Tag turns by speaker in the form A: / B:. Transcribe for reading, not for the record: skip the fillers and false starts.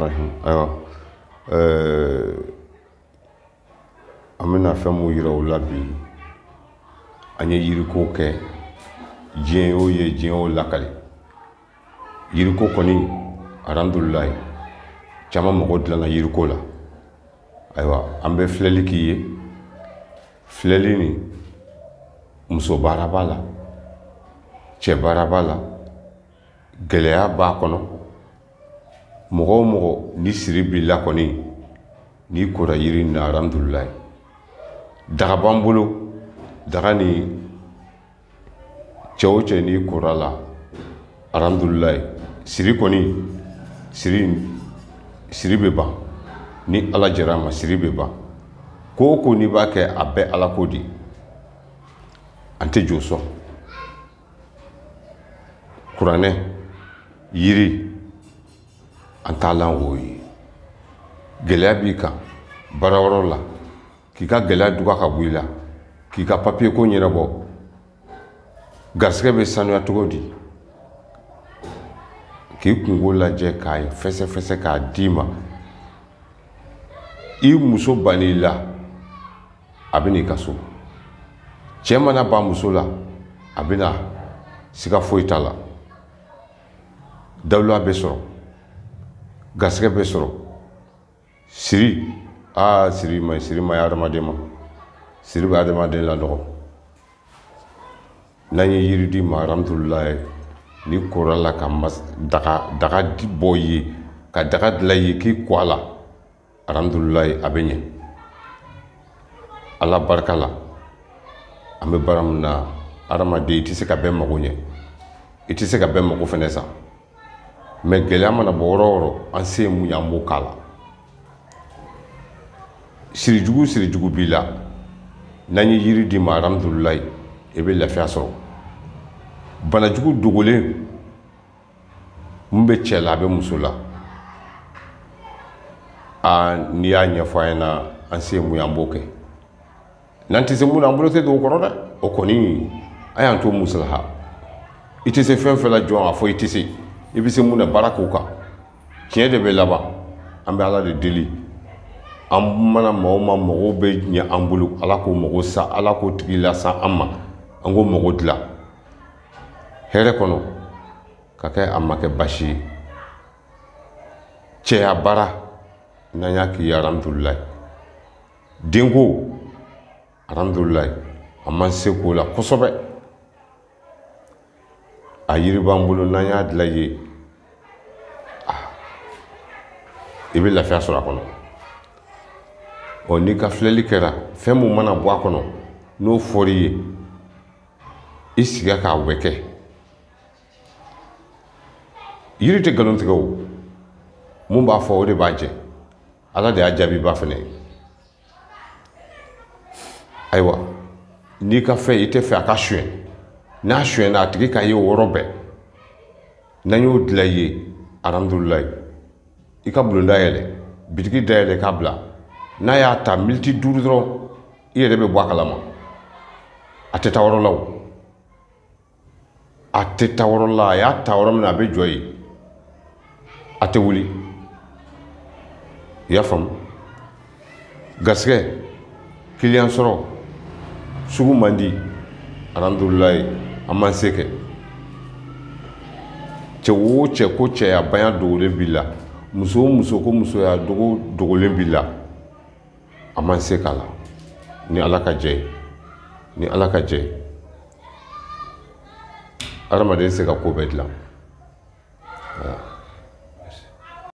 A: Ayiwa an bɛna fɛn mun yira o la bi an ye yiriko kɛ diɲɛ o ye diɲɛ o lakali yiriko kɔni alhamdulilayi caman mɔgɔ dilanna yiriko la ayiwa an bɛ filɛli k'i ye filɛli ni muso baara b'a la cɛ baara b'a la gɛlɛya b'a kɔnɔ mɔgɔ o mɔgɔ ni siri b'i la kɔni n'i kora yiri na alhamdulilayi daga b'an bolo daga ni cɛ o cɛ n'i kora la alhamdulilayi siri kɔni siri bɛ ban ni ala jɛra a ma siri bɛ ban ko o ko n'i b'a kɛ a bɛɛ ala ko di an tɛ jo sɔn kuranɛ yiri an taalan o ye gɛlɛya b'i kan baara yɔrɔ la k'i ka gɛlɛya duga ka bɔ i la k'i ka papiye ko ɲɛnabɔ garisɛgɛ bɛ sanuya cogo di k'i kungo lajɛ k'a fɛsɛfɛsɛ k'a d'i ma i muso banni la a bɛ n'i ka so cɛ mana ban muso la a bɛ na siga foyi t'a la dawula bɛ sɔrɔ garisɛgɛ bɛ sɔrɔ siri siri ma ye adamaden ma siri bɛ adamaden ladɔgɔ n'an ye yiri di ma alhamdulilayi ni kora la ka daga bɔ i ye ka daga dilan i ye k'i ko a la alhamdulilayi a bɛ ɲɛ ala barika la an bɛ baara min na adamaden i tɛ se ka bɛɛ mago ɲɛ i tɛ se ka bɛɛ mago fɛnɛ sa mɛ gɛlɛya mana bɔ yɔrɔ o yɔrɔ an se ye mun ye an b'o k'a la sirijugu b'i la n'an ye yiri di ma alhamdulilayi i bɛ lafiya sɔrɔ banajugu dogolen mun bɛ cɛ la a bɛ muso la n'i y'a ɲɛfɔ an ɲɛna an se ye mun ye an b'o kɛ n'an tɛ se mun na an bolo tɛ don o kɔrɔ dɛ o kɔni an y'an to musalaha i tɛ se fɛn fɛn la jɔn a fɔ i tɛ se i bɛ se mun na baara k'o kan tiɲɛ de bɛ laban an bɛ ala de deli an mana maa o maa mɔgɔw bɛ ɲɛ an bolo ala k'o mago sa ala k'o tigi lasa an ma an k'o mago dilan hɛrɛ kɔnɔ ka kɛ a ma kɛ basi ye cɛya baara n'an y'a k'i ye alhamdulilayi denko alhamdulilayi a man se k'o la kosɛbɛ a yiri b'an bolo n'an y'a dilan i ye i bɛ lafiya sɔrɔ a kɔnɔ n'i ka filɛli kɛra fɛn mun mana bɔ a kɔnɔ n'o fɔr'i ye i siga k'a wɛkɛ yiri tɛ nkalon tigɛ o mun b'a fɔ o de b'a jɛ ala de y'a jaabi ba fɛnɛ ye ayiwa n'i ka fɛn i tɛ fɛ a ka suɲɛ n'a suɲɛna a tigi ka ye o yɔrɔ bɛɛ n'an y'o dilan i ye alhamdulilayi i ka bulon dayɛlɛ bitigi dayɛlɛ k'a bila n'a y'a ta miniti 5 dɔrɔn i yɛrɛ bɛ bɔ a kalama a tɛ taa yɔrɔ la o a tɛ taa yɔrɔ la a y'a ta yɔrɔ min na a bɛ jɔ yen a tɛ wuli i y'a faamu garisɛgɛ kiliyan sɔrɔ sugu man di alhamdulilayi an man se kɛ cɛ o cɛ ko cɛya banya dogolen b'i la muso o muso ko musoya dogolen b'i la a man se k'a la ni ala ka jɛ ye ni ala ka jɛ ye adamaden tɛ se ka ko bɛɛ dilan